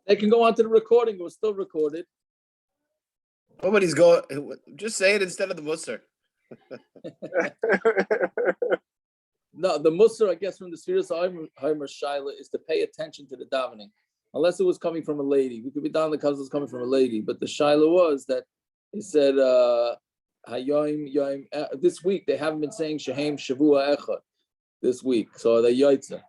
They can go on to the recording. It was still recorded. Nobody's going. Just say it instead of the musser. No, the musser, I guess, from the Sfiras Heimer Shaila is to pay attention to the davening, unless it was coming from a lady. We could be down because it was coming from a lady, but the Shaila was that he said, this week they haven't been saying Shehem Shavua Echad this week, so the Yaitza.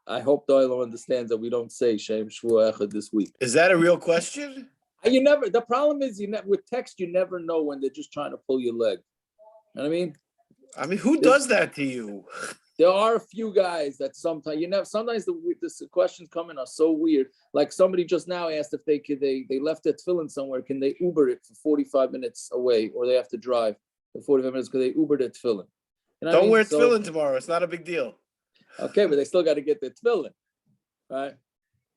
I hope Doyle understands that we don't say Shehem Shavua Echad this week. Is that a real question? You never. The problem is, with text, you never know when they're just trying to pull your leg. You know what I mean? Who does that to you? There are a few guys that sometimes Sometimes the questions come in are so weird. Like somebody just now asked if they left their tefillin somewhere. Can they Uber it for 45 minutes away, or they have to drive for 45 minutes because they Uber their tefillin? You know Don't wear tefillin tomorrow. It's not a big deal. Okay, but they still got to get their tefillin, right?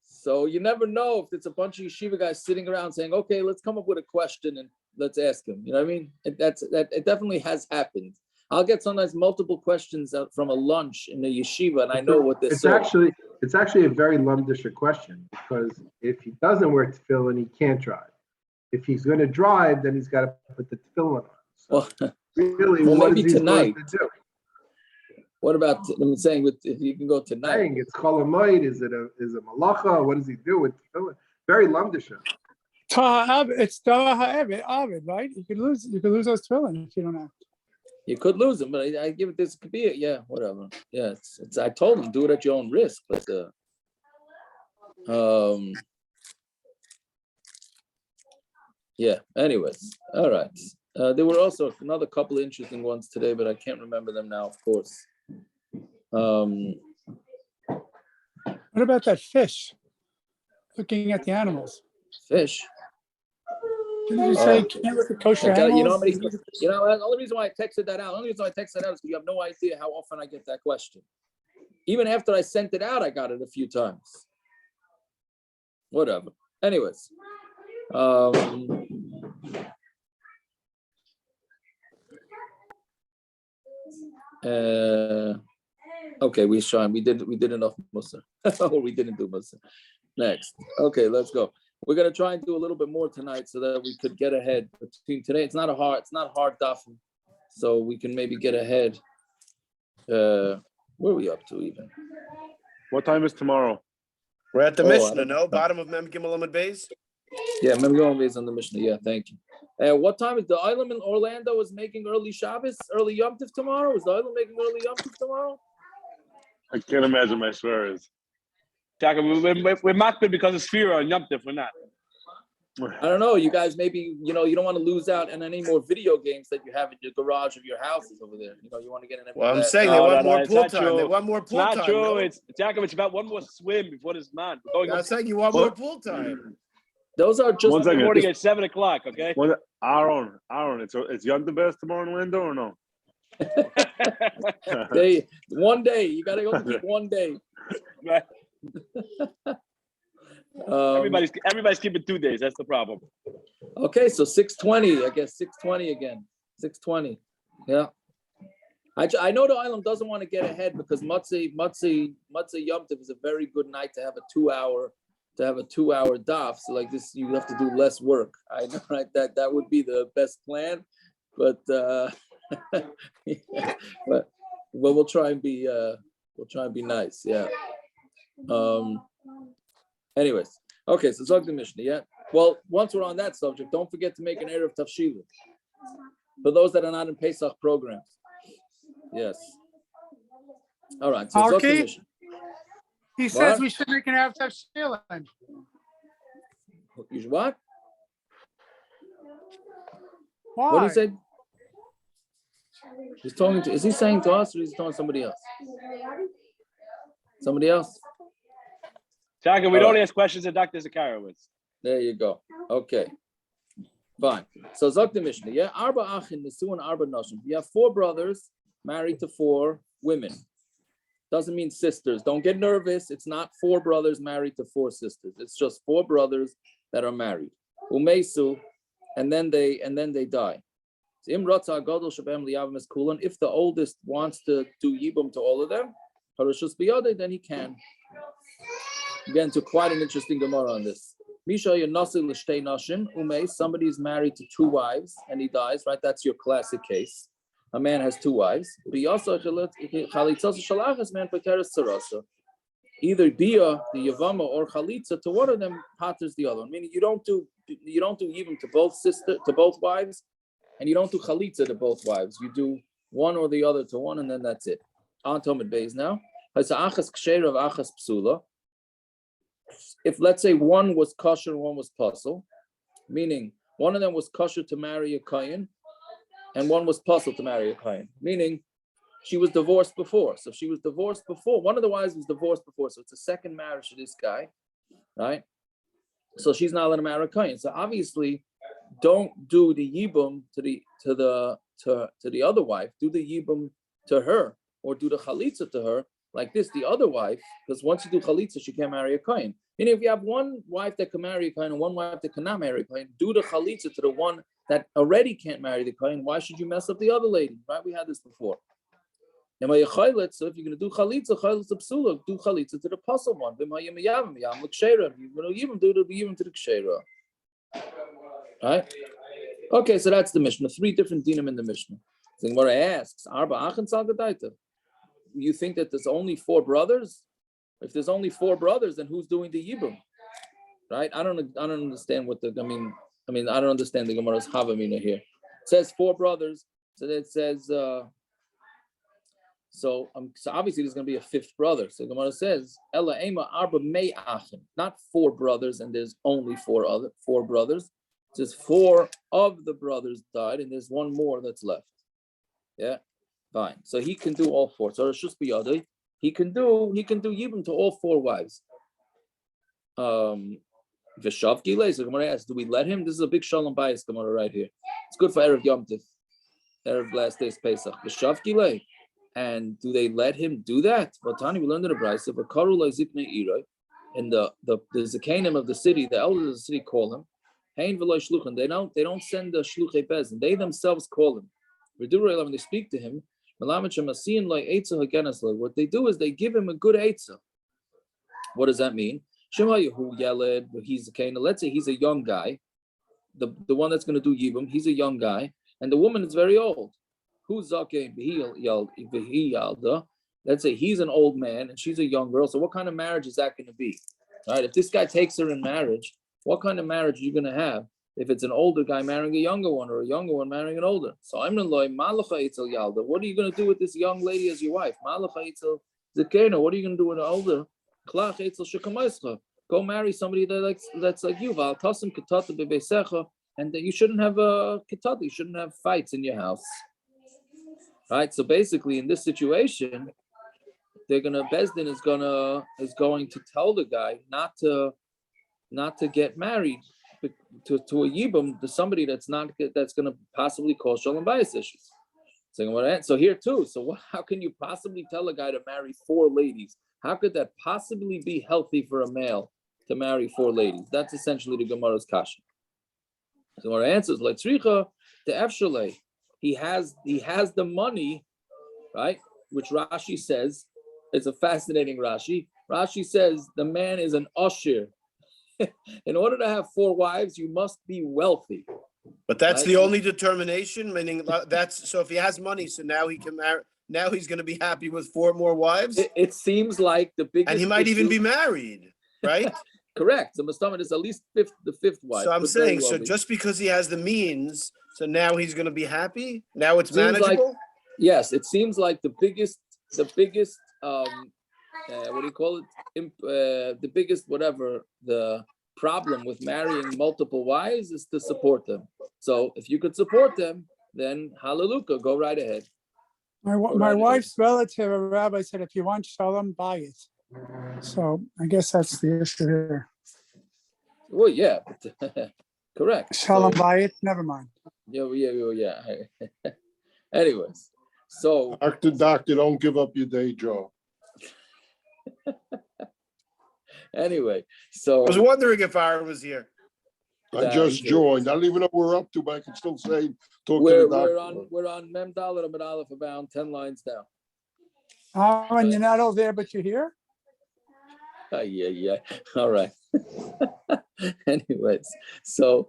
So you never know if it's a bunch of yeshiva guys sitting around saying, "Okay, let's come up with a question and let's ask him." You know what I mean? It definitely has happened. I'll get sometimes multiple questions out from a lunch in the yeshiva, and I know what this is. It's actually a very lumdisha question, because if he doesn't wear tefillin, he can't drive. If he's going to drive, then he's got to put the tefillin on. So really, well, what maybe is he tonight. supposed to do? What about? I'm saying if you can go tonight. It's cholamoid. Is it a malacha? What does he do with tefillin? Very lumdisha. It's Avid, right? You could lose those tefillin if you don't have. You could lose them, but I give it this could be it. Yeah, whatever. Yeah, it's. I told him do it at your own risk, but yeah. Anyways, all right. There were also another couple of interesting ones today, but I can't remember them now. Of course. What about that fish? Looking at the animals. Fish. Didn't you say can't look at kosher animals? The only reason why I texted that out. Is because you have no idea how often I get that question. Even after I sent it out, I got it a few times. Whatever. Anyways. Okay, we did enough Musa. Or we didn't do Musa. Next. Okay, let's go. We're gonna try and do a little bit more tonight so that we could get ahead. Between today, it's not hard dafim, so we can maybe get ahead. Where are we up to even? What time is tomorrow? We're at the Mishna, no? Bottom of Mem Gimel Amud Beis? Yeah, Mem Gimel Beis on the Mishna. Yeah, thank you. What time is the island in Orlando is making early Shabbos, early Yom Tov tomorrow? Is the island making early Yom Tov tomorrow? I can't imagine my swears. We're makbid because of Sphira and Yom Tov. We're not. I don't know. You guys maybe, you don't want to lose out on any more video games that you have in your garage of your houses over there. You want to get in. Well, I'm saying they want more pool time. They want more pool time. Not true. It's about one more swim before this man. I'm saying you want more pool time. Those are just one second. Morning at 7:00. Okay. Aaron, it's Yom Tov tomorrow in Orlando or no? One day you gotta go keep one day. Right. Everybody's keeping 2 days. That's the problem. Okay, so 6:20. I guess 6:20 again. 6:20. Yeah. I know the island doesn't want to get ahead because Matzah Yom Tov is a very good night to have a 2-hour daf. So like this, you have to do less work. I know, right? That would be the best plan, but but we'll try and be nice. Yeah. Anyways, okay. So talk to Mishna. Yeah. Well, once we're on that subject, don't forget to make an erev tafshila for those that are not in Pesach programs. Yes. All right. So talk to Mishna. He says we should make an erev tafshila. What? Why? What did he say? He's talking to. Is he saying to us or is he talking to somebody else? Somebody else? Chaka, we don't ask questions of Dr. Zakharowitz. There you go. Okay. Fine. So Zok the Mishnah. Yeah. Arba achin nesu and arba noshim. You have 4 brothers married to 4 women. Doesn't mean sisters. Don't get nervous. It's not 4 brothers married to 4 sisters. It's just 4 brothers that are married. Umesu, and then they die. If the oldest wants to do yibum to all of them, then he can. We get into quite an interesting Gemara on this. Somebody is married to two wives and he dies, right? That's your classic case. A man has two wives. Either Bia, the Yevamo, or chalitza to one of them patters the other one. Meaning you don't do yibum to both wives, and you don't do chalitza to both wives. You do one or the other to one, and then that's it. On Tomid Beis now. If let's say one was kosher and one was puzzle, meaning one of them was kosher to marry a kohen, and one was puzzle to marry a kohen, meaning she was divorced before. So if she was divorced before, one of the wives was divorced before, so it's a second marriage to this guy, right? So she's not allowed to marry a kohen. So obviously, don't do the yibum to the other wife. Do the yibum to her, or do the chalitza to her. Like this, the other wife, because once you do chalitza, she can't marry a kohen. And if you have one wife that can marry a kohen and one wife that cannot marry a kohen, do the chalitza to the one that already can't marry the kohen. Why should you mess up the other lady? Right? We had this before. So if you're going to do chalitza psula, do chalitza to the puzzle one. You're going to yibum, do the yibum to the kshera. Right? Okay, so that's the Mishnah. 3 different dinim in the Mishnah. So Gemara asks, Arba Achen Sal Gedaita. You think that there's only 4 brothers? If there's only 4 brothers, then who's doing the yibum? Right? I don't understand what I don't understand the Gemara's Havamina here. It says 4 brothers, so that it says so obviously there's going to be a 5th brother. So the Gemara says Ella Ema Arba Mei Achen, not 4 brothers, and there's only 4 brothers. It says 4 of the brothers died, and there's 1 more that's left. Yeah. Fine. So he can do all 4. So Rishus Biyadai, he can do yibum to all 4 wives. Vishav Gilei. So Gemara asks, do we let him? This is a big shalom bias Gemara right here. It's good for Erev Yom Tif, Erev last day's Pesach. Vishav Gilei. And do they let him do that? Vatani, we learned in the Brayse, if a karu ziknei iroi, and the zakanim of the city, the elders of the city call him. Hein v'lo shluchim. They don't send the shluchei bezin. They themselves call him. When they speak to him. What they do is they give him a good eitzah. What does that mean? Let's say he's a young guy, the one that's going to do yibum, he's a young guy, and the woman is very old. Who's let's say he's an old man and she's a young girl. So what kind of marriage is that going to be? Right? If this guy takes her in marriage, what kind of marriage are you going to have? If it's an older guy marrying a younger one, or a younger one marrying an older. So I'm what are you going to do with this young lady as your wife? What are you going to do with an older? Go marry somebody that's like you. And that you shouldn't have a kitata, you shouldn't have fights in your house. Right? So basically in this situation, Bezdin is going to tell the guy not to get married to a yibum, to somebody that's going to possibly cause shalom bayis issues. So here too. So how can you possibly tell a guy to marry 4 ladies? How could that possibly be healthy for a male to marry 4 ladies? That's essentially the Gemara's kasha. So Gemara answers letzricha the efshalei. He has the money, right? Which Rashi says, it's a fascinating Rashi. Rashi says the man is an usher. In order to have 4 wives, you must be wealthy. But that's the only determination, meaning that's so if he has money, so now he can marry. Now he's going to be happy with 4 more wives. It seems like the biggest, and he might even be married, right? Correct. So Mustafa is at least the fifth wife. So I'm saying, so just because he has the means, so now he's going to be happy. Now it's manageable. Yes, it seems like the biggest. What do you call it? The biggest, whatever the problem with marrying multiple wives is to support them. So if you could support them, then hallelujah, go right ahead. My wife's relative, a rabbi, said, if you want shalom, buy it. So I guess that's the issue here. Well, yeah, but, correct. Shalom, buy it. Never mind. Yeah. Anyways, so doctor, don't give up your day job. Anyway, so I was wondering if Aaron was here. I just joined. I don't even know what we're up to, but I can still say talk to the doctor. We're on Mem Dalet Amud Aleph, about 10 lines down. Oh, and you're not over there, but you're here? Yeah. All right. Anyways, so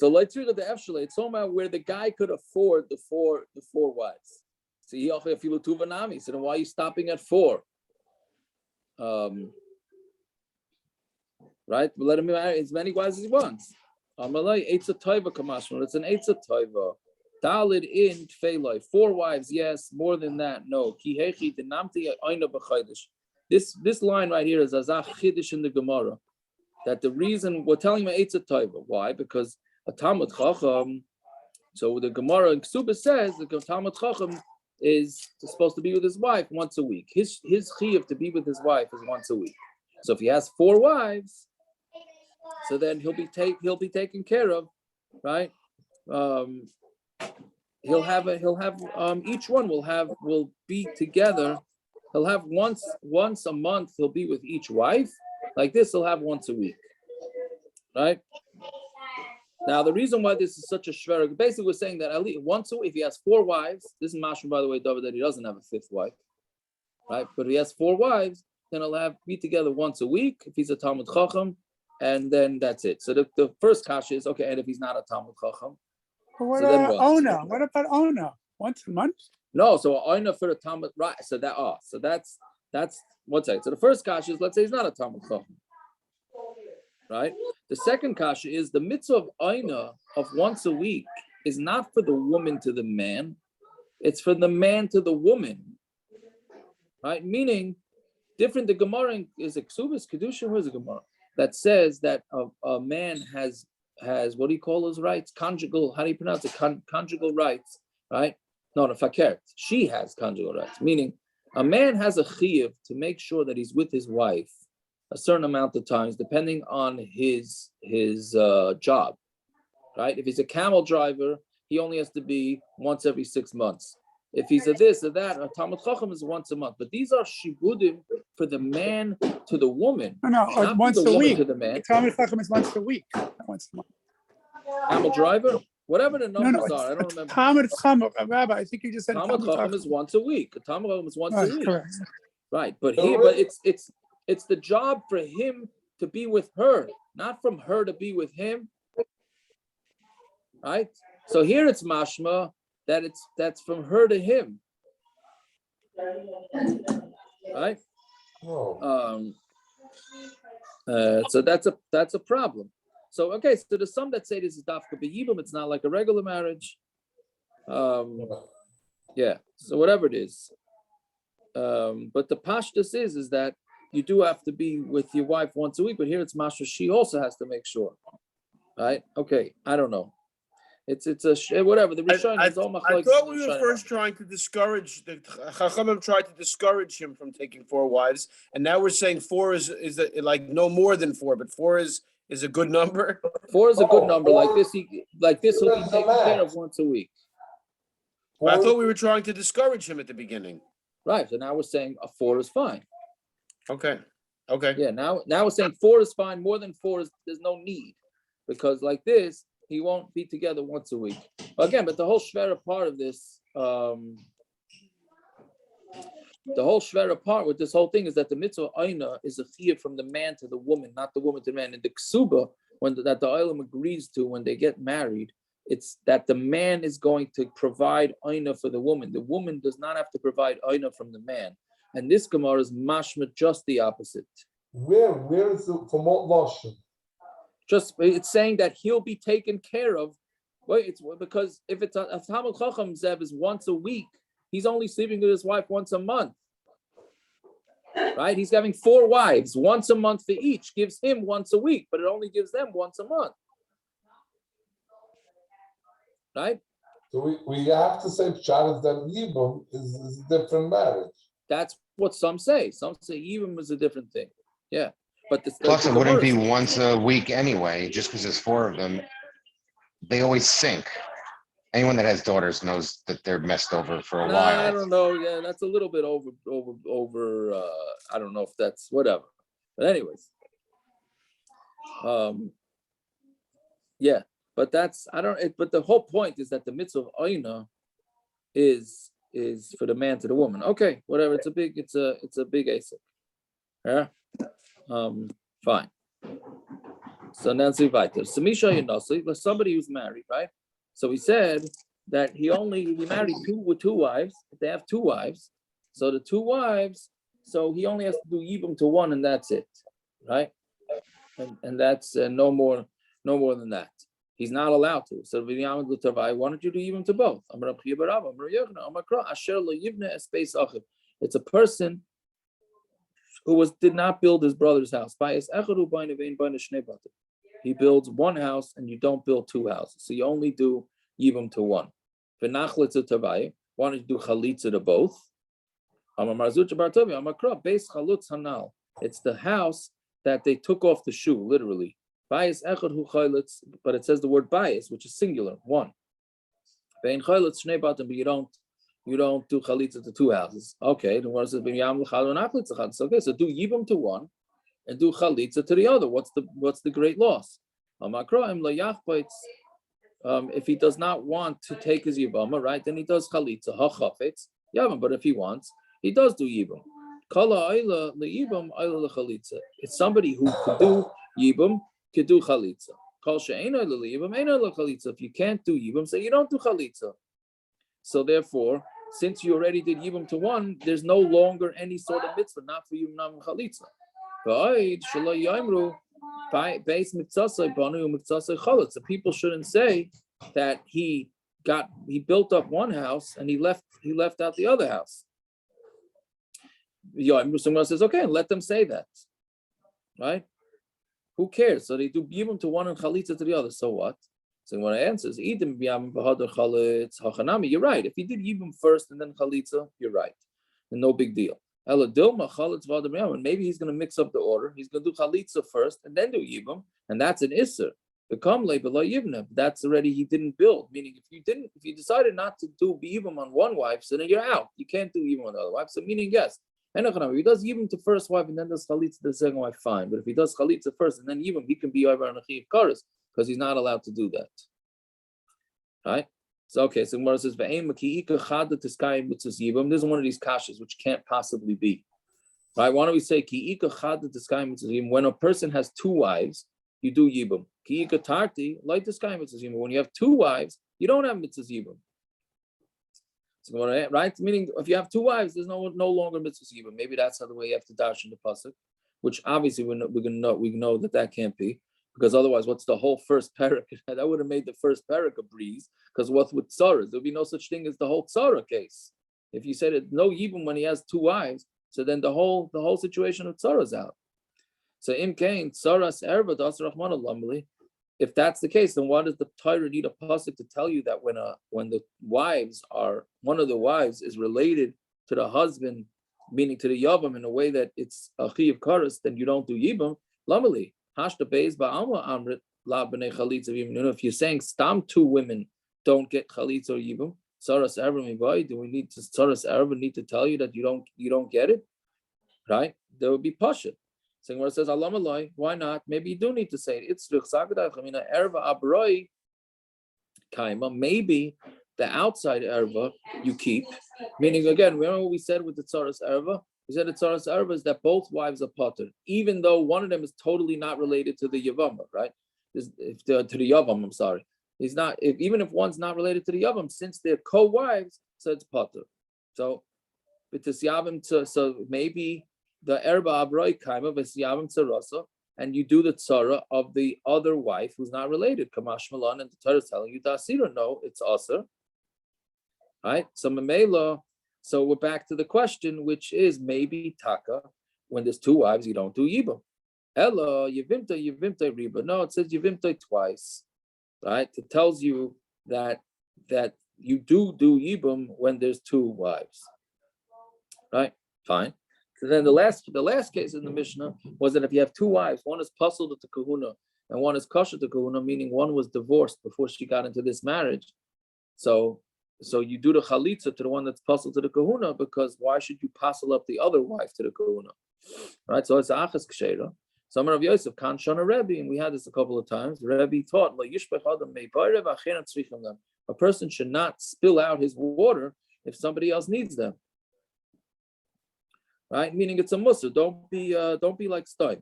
let's read the Efshalei. It's talking about where the guy could afford the four wives. So then why are you stopping at 4? Right? But let him marry as many wives as he wants. It's an Eitza Toiva. Dalid in Tfeiloi. 4 wives, yes. More than that, no. This line right here is Azach Chiddush in the Gemara. That the reason we're telling him Eitza Toiva. Why? Because a Talmud Chacham. So the Gemara in Ksuba says the Talmud Chacham is supposed to be with his wife once a week. His chiyuv to be with his wife is once a week. So if he has 4 wives, so then he'll be taken care of, right? He'll have each one will be together. He'll have once a month. He'll be with each wife. Like this, he'll have once a week, right? Now, the reason why this is such a shver, basically we're saying that at least once a week, if he has 4 wives, this is mashma, by the way, David, that he doesn't have a 5th wife, right? But if he has 4 wives, then he'll be together once a week if he's a Talmud Chacham, and then that's it. So the first kasha is, okay, and if he's not a Talmud Chacham, What so then what? Ona? What about Ona? Once a month? No, so Ona for the Talmud, right? So that's what's that? So the first kasha is, let's say he's not a Talmud Chacham. Right. The second kasha is the mitzvah of aina of once a week is not for the woman to the man, it's for the man to the woman. Right? Meaning, different. The Gemara is a Ksubas Kedusha. Where's the Gemara that says that a man has what do you call those rights? Conjugal. How do you pronounce it? Conjugal rights. Right? No, fakert. She has conjugal rights. Meaning, a man has a chiyuv to make sure that he's with his wife a certain amount of times, depending on his job, right? If he's a camel driver, he only has to be once every 6 months. If he's a this or that, a Talmud Chacham is once a month. But these are shibudim for the man to the woman. No, not once the a woman week. to the man. Talmud Chacham is once a week, not once a month. Camel driver, whatever the numbers are, I don't remember. Talmud Chacham, Rabbi, I think you just said Talmud Chacham is once a week. A Talmud Chacham is once a week. Correct. Right, but it's the job for him to be with her, not from her to be with him. Right? So here it's mashma that that's from her to him. Right? So that's a problem. So okay, so there's some that say this is dafka yibum, it's not like a regular marriage. Yeah, so whatever it is. But the pashtus is that you do have to be with your wife once a week, but here it's mashra, she also has to make sure. Right? Okay, I don't know. It's a whatever. The Rishon is all I thought we were first trying to discourage the Chachamim tried to discourage him from taking 4 wives, and now we're saying 4 is like no more than 4, but 4 is a good number. 4 is a good number. Like this he'll be taken care of once a week. I thought we were trying to discourage him at the beginning. Right. So now we're saying a 4 is fine. Okay. Yeah. Now we're saying 4 is fine. More than 4 there's no need, because like this he won't be together once a week. Again, but the whole shvera part of this, the whole shvera part with this whole thing is that the mitzvah aina is a chiyuv from the man to the woman, not the woman to the man. And the ksuba, that the olam agrees to when they get married, it's that the man is going to provide aina for the woman. The woman does not have to provide aina from the man. And this Gemara is mashma just the opposite. Where is it from what lashon? Just it's saying that he'll be taken care of. Well, it's because if it's a Talmud Chacham Zev is once a week, he's only sleeping with his wife once a month. Right? He's having 4 wives, once a month for each, gives him once a week, but it only gives them once a month. Right? So we have to say Pshat that yibum is a different marriage. That's what some say. Some say yibum is a different thing. Yeah. But Plus, it wouldn't be once a week anyway, just because there's 4 of them. They always sync. Anyone that has daughters knows that they're messed over for a while. I don't know. Yeah, that's a little bit over. I don't know if that's whatever. But anyways, yeah. But that's but the whole point is that the mitzvah of aina is for the man to the woman. Okay, whatever. It's a big asik. Yeah. Fine. So now let's see weiter. So Misha Yinasi, somebody who's married, right? So he said that he married two wives. If they have two wives, so the two wives, so he only has to do yibum to one, and that's it, right? And that's no more than that. He's not allowed to. So why don't you do yibum to both? It's a person who did not build his brother's house. He builds one house and you don't build two houses. So you only do yibum to one. Why don't you do chalitza to both? It's the house that they took off the shoe, literally. But it says the word bayis, which is singular, one. But you don't do chalitza to two houses. Okay, the word says okay, so do yibum to one and do chalitza to the other. What's the great loss? If he does not want to take his yibum, right, then he does chalitza. But if he wants, he does do yibum. It's somebody who could do yibum, could do chalitza. If you can't do yibum, so you don't do chalitza. So therefore, since you already did yibum to one, there's no longer any sort of mitzvah, not for yibum, not for chalitza. So people shouldn't say that he built up one house and he left out the other house. Someone says, okay, let them say that, right? Who cares? So they do yibum to one and chalitza to the other. So what? So what I answer is, you're right. If he did yibum first and then chalitza, you're right. And no big deal. And maybe he's going to mix up the order. He's going to do chalitza first and then do yibum, and that's an isser. That's already he didn't build. Meaning, if you decided not to do yibum on one wife, so then you're out. You can't do yibum on the other wife. So meaning, yes. If he does yibum to first wife and then does chalitza to the second wife, fine. But if he does chalitza first and then yibum, he can be over on a chiyuv kares because he's not allowed to do that. Right? So okay, so Gemara says, this is one of these kashas which can't possibly be. Right? Why don't we say when a person has two wives, you do yibum. When you have two wives, you don't have mitzvahs yibum. So, right? Meaning, if you have two wives, there's no longer mitzvahs yibum. Maybe that's how the way you have to dash in the pasuk, which obviously we know that can't be, because otherwise, what's the whole first parak? That would have made the first parak a breeze. Because what's with tzaras? There would be no such thing as the whole tzara case. If you said it no yibum when he has two wives, so then the whole situation of tzaras out. So im kain tzaras erva das rachman lamli. If that's the case, then why does the Torah need a pasuk to tell you that when the wives are, one of the wives is related to the husband, meaning to the yavam, in a way that it's a chiyuv kares, then you don't do yibum? Lamali hashta beis ba'alma amrit la b'nei chalitza yibum. If you're saying stam two women don't get chalitza or yibum, tzaras erva mibai, do we need to tzaras erva need to tell you that you don't get it? Right? There would be pasha. So where it says Allah malai, why not? Maybe you do need to say it. It's erva abroi kaima. Maybe the outside erva you keep. Meaning again, remember what we said with the tzaras erva? We said the tzaras erva is that both wives are potter, even though one of them is totally not related to the Yevamos, right? To the Yavam, I'm sorry. He's not. Even if one's not related to the Yavam, since they're co-wives, so it's potter. So, so maybe the erba abroi kaima v'siyavim tzarasa, and you do the tzara of the other wife who's not related. Kamash malan, and the Torah is telling you dasira. No, it's aser. Right. So memela. So we're back to the question, which is maybe taka. When there's two wives, you don't do yibum. Ella yivimta riba. No, it says yivimta twice. Right. It tells you that you do yibum when there's two wives. Right. Fine. So then the last case in the Mishnah was that if you have two wives, one is puzzled to kahuna and one is kosher to kahuna, meaning one was divorced before she got into this marriage. So you do the chalitza to the one that's puzzled to the kahuna, because why should you puzzle up the other wife to the kahuna? Right? So it's achas kshera. Some of Yosef kan shana Rebbe, and we had this a couple of times. Rebbe taught a person should not spill out his water if somebody else needs them. Right, meaning it's a mussar. Don't be like Stein.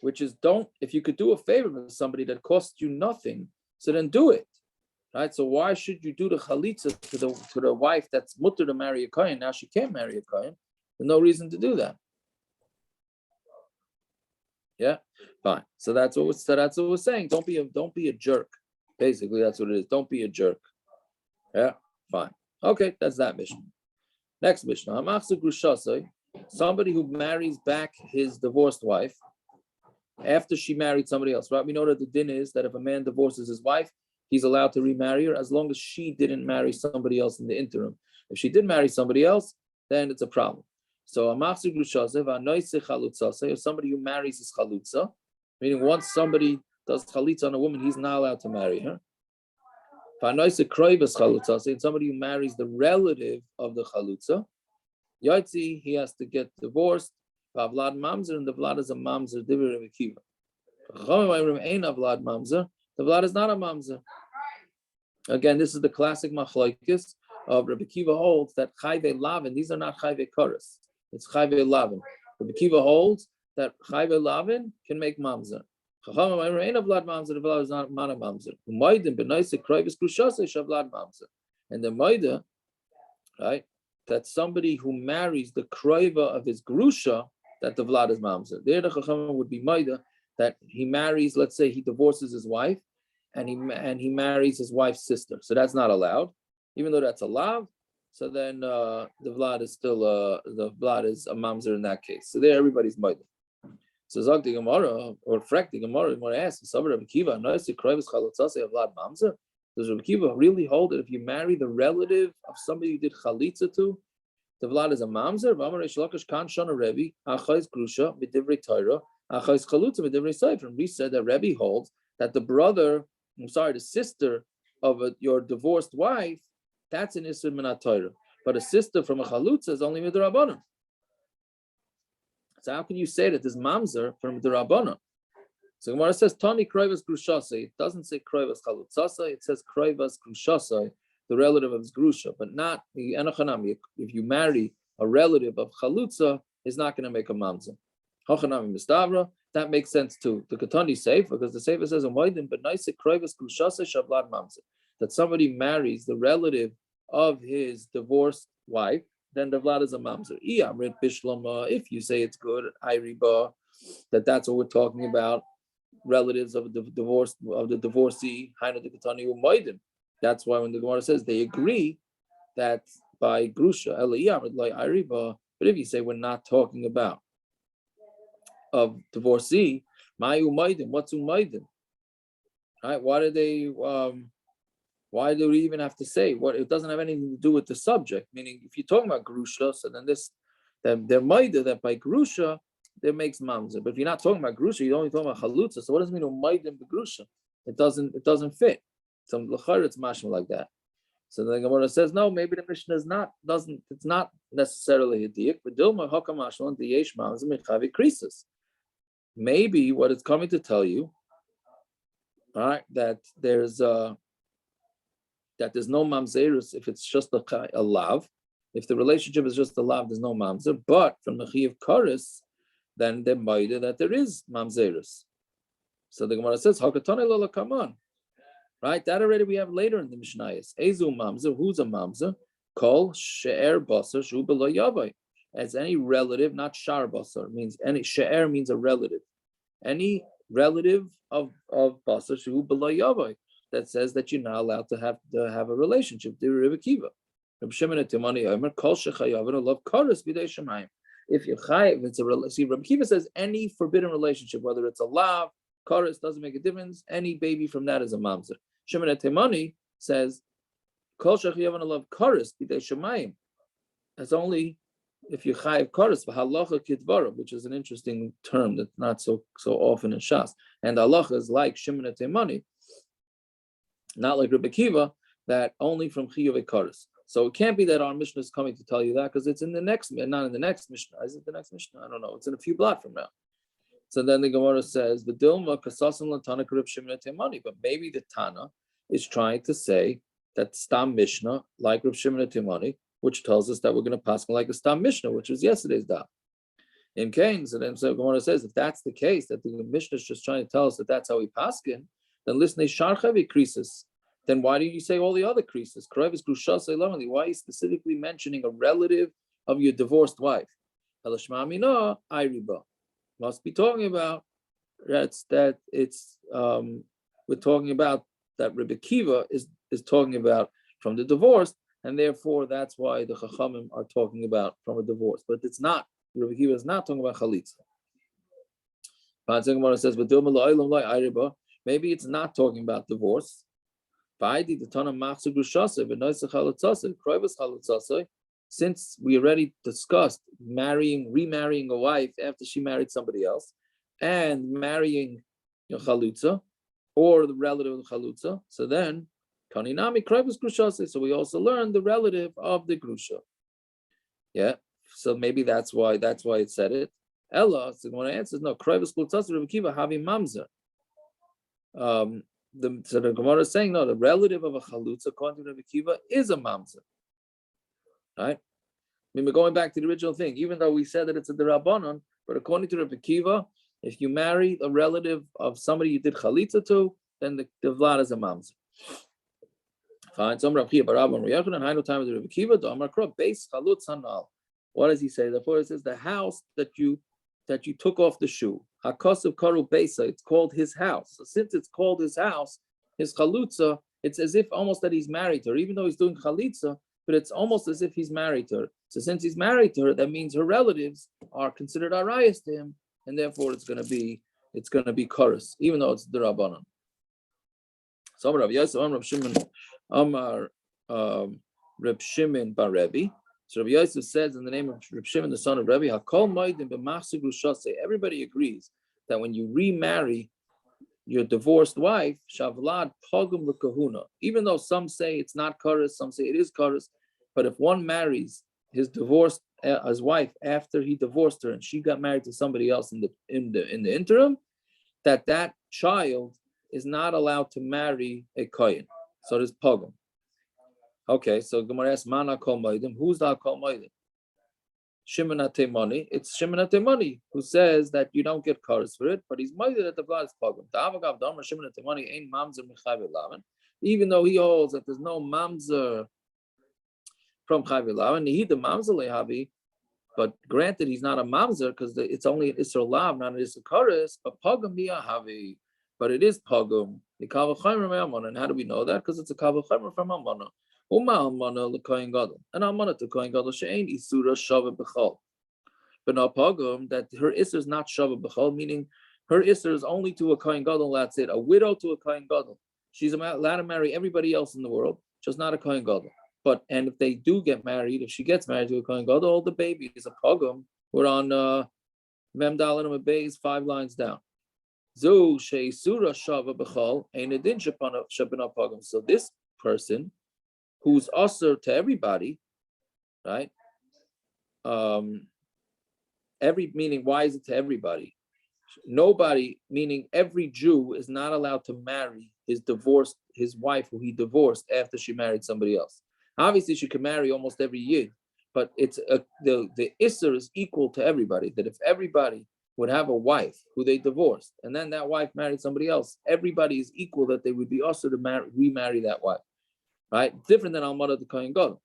which is if you could do a favor with somebody that costs you nothing, so then do it. Right? So why should you do the chalitza to the wife that's mutter to marry a kohen? Now she can't marry a kohen. There's no reason to do that. Yeah, fine. So that's what we're saying. Don't be a jerk. Basically, that's what it is. Don't be a jerk. Yeah, fine. Okay, that's that Mishna. Next Mishna. Somebody who marries back his divorced wife after she married somebody else. Right? We know that the din is that if a man divorces his wife, he's allowed to remarry her as long as she didn't marry somebody else in the interim. If she did marry somebody else, then it's a problem. So if somebody who marries his chalitza, meaning once somebody does chalitza on a woman, he's not allowed to marry her. And somebody who marries the relative of the chalitza, he has to get divorced. Vlad mamzer, and the Vlad is a mamzer. Akiva. The Vlad is not a mamzer. Again, this is the classic machlokes of Rabbi Akiva holds that chiyuvei lavin. These are not chiyuvei koros. It's chiyuvei lavin. Rabbi Akiva holds that chiyuvei lavin can make mamzer. Chachamim ain't a Vlad mamzer. The Vlad is not a mamzer. And the moida, right? That somebody who marries the kroiva of his grusha, that the Vlad is mamzer. There the Chachamim would be moida that he marries, let's say he divorces his wife, and he marries his wife's sister. So that's not allowed, even though that's allowed. So then the Vlad is still the Vlad is a mamzer in that case. So there everybody's moida. So Zog the Gemara or Frek the Gemara asks, does Rabbi Akiva really hold that if you marry the relative of somebody you did chalitza to, the Vlad is a mamzer? We said that Rebbe holds that the sister of your divorced wife, that's an Isser Minat Torah. But a sister from a chalutza is only midrabanan. So how can you say that this mamzer from midrabanan? So Gemara says Tani kroivas grushasai. It doesn't say kroivas chalutzasai. It says kroivas grushasai, the relative of his grusha, but not the enochanami. If you marry a relative of chalutza, is not going to make a mamzer. Hochanami mistavra. That makes sense too. The Katani safe because the sefer says that somebody marries the relative of his divorced wife, then the Vlad is a mamzer. If you say it's good, that's what we're talking about. Relatives of the divorcee, that's why when the Gemara says they agree that by grusha, but if you say we're not talking about of divorcee, what's umaydim? Right? Why do we even have to say what? It doesn't have anything to do with the subject. Meaning, if you're talking about grusha, so then they're maida that by grusha that makes mamzer. But if you're not talking about grusha, you're only talking about chalutza. So what does it mean umaydim begrusha? It doesn't fit. So l'chayr it's mashma like that. So the Gemara says no. Maybe the Mishna it's not necessarily a diak. But dilma hakam mashma the yesh mamzer mechavi krisis. Maybe what it's coming to tell you, all right, that there's no mamzerus if it's just a lav. If the relationship is just a lav, there's no mamzer. But from the chiyuv kares, then there might that there is mamzerus. So the Gemara says, "Hakatane lola kaman." Right, that already we have later in the Mishnayos. Ezu mamzer, who's a mamzer? Kol she'er basar shu b'lo yavai. As any relative, not shar basar, means any she'er means a relative. Any relative of basar shu b'lo yavai that says that you're not allowed to have a relationship. The Rabbi Akiva. Rabbi Shimon et Timani Omer kol shechayavin love kares b'dei shemayim. If you're chayav, it's a see. Rabbi Akiva says any forbidden relationship, whether it's a lav, kares, doesn't make a difference. Any baby from that is a mamzer. Shimon et Timani says kol shechayavin love kares b'dei shemayim. That's only if you chayav kares v'halacha kitvara, which is an interesting term that's not so often in Shas. And halacha is like Shimon et Timani, not like Rabbi Akiva, that only from chiyuvei kares. So it can't be that our Mishnah is coming to tell you that because it's in the next, not in the next Mishnah. Is it the next Mishnah? I don't know. It's in a few blot from now. So then the Gemara says, the Dilma kasasim latana karib Shimon et Timani, but maybe the Tana is trying to say that Stam Mishnah, like Reb Shimon et Timani, which tells us that we're going to pass like a Stam Mishnah, which was yesterday's daf. In Cain, so then Gemara says, if that's the case, that the Mishnah is just trying to tell us that that's how we paskin, then listen, sharchavi creases. Then why do you say all the other creases? Why are you specifically mentioning a relative of your divorced wife? Must be talking about we're talking about that Rebbe Akiva is talking about from the divorce, and therefore that's why the Chachamim are talking about from a divorce. But it's not. Rebbe Akiva is not talking about chalitza. Gemara says, maybe it's not talking about divorce. Since we already discussed remarrying a wife after she married somebody else, and marrying chalitza or the relative of chalutza, so then kaninami krivus grushase. So we also learned the relative of the grusha. Yeah. So maybe that's why it said it. Ella, so when I answer, no, krivus grushase Rebbe Akiva having mamzer. So the Gemara is saying, no, the relative of a chalutza, according to Rebbe Akiva, is a mamzer. Right? I mean, we're going back to the original thing, even though we said that it's a derabanan, but according to Rebbe Akiva, if you marry a relative of somebody you did chalitza to, then the vlad is a mamzer. Fine. So Rav Chia Barav and Riyachon and Hainu time of the Rebbe Akiva, the Amar Kro base chalutz hanal. What does he say? Therefore, it says the house that you took off the shoe. Hakosav karu beisa. It's called his house. So since it's called his house, his chalutza, it's as if almost that he's married to her, even though he's doing chalitza, but it's almost as if he's married to her. So since he's married to her, that means her relatives are considered arayas to him, and therefore it's going to be chorus, even though it's the rabbanon. So Rav Yosef, Rav Shimon, Amar Reb Shimon bar Rebbe. So Rav Yosef says in the name of Reb Shimon, the son of Rebbe, Hakol Moedim b'machzir grushase. Everybody agrees that when you remarry your divorced wife, Shavlad Pogum L'Kahuna. Even though some say it's not chorus, some say it is chorus, but if one marries his wife after he divorced her and she got married to somebody else in the interim, that child is not allowed to marry a kohen. So there's Pogum. Okay, so Gemara asks, Mana Kol Moedim. Who's the Kol Moedim? Shimon HaTeimoni. It's Shimon HaTeimoni who says that you don't get chorus for it, but he's moeded that the blood is pogum. Shimon HaTeimoni ain't mamzer mechayve lavan, even though he holds that there's no mamzer from chayve lavan. He the mamzer lehavi, but granted he's not a mamzer because it's only an isser lav, not an isser chorus. But pogum havi, but it is pogum. The kavachaymer me'amona, and how do we know that? Because it's a kavachaymer from amona. And almana to kohen gadol she'ein isura shava b'chol. But no pogum that her isser is not shava b'chol, meaning her isser is only to a kohen gadol. That's it. A widow to a kohen gadol. She's allowed to marry everybody else in the world, just not a kohen gadol. And if they do get married, if she gets married to a kohen gadol, all the baby is a pogum. We're on Mem Dalet Amud Beis 5 lines down. Zu she'isura shava b'chol ein edin shebana pogum. So this person who's usher to everybody, right? Meaning, why is it to everybody? Nobody, meaning every Jew is not allowed to marry his wife who he divorced after she married somebody else. Obviously, she can marry almost every year, but it's the isser is equal to everybody. That if everybody would have a wife who they divorced, and then that wife married somebody else, everybody is equal that they would be usher to remarry that wife. Right, different than Almada the Kohen Gadol.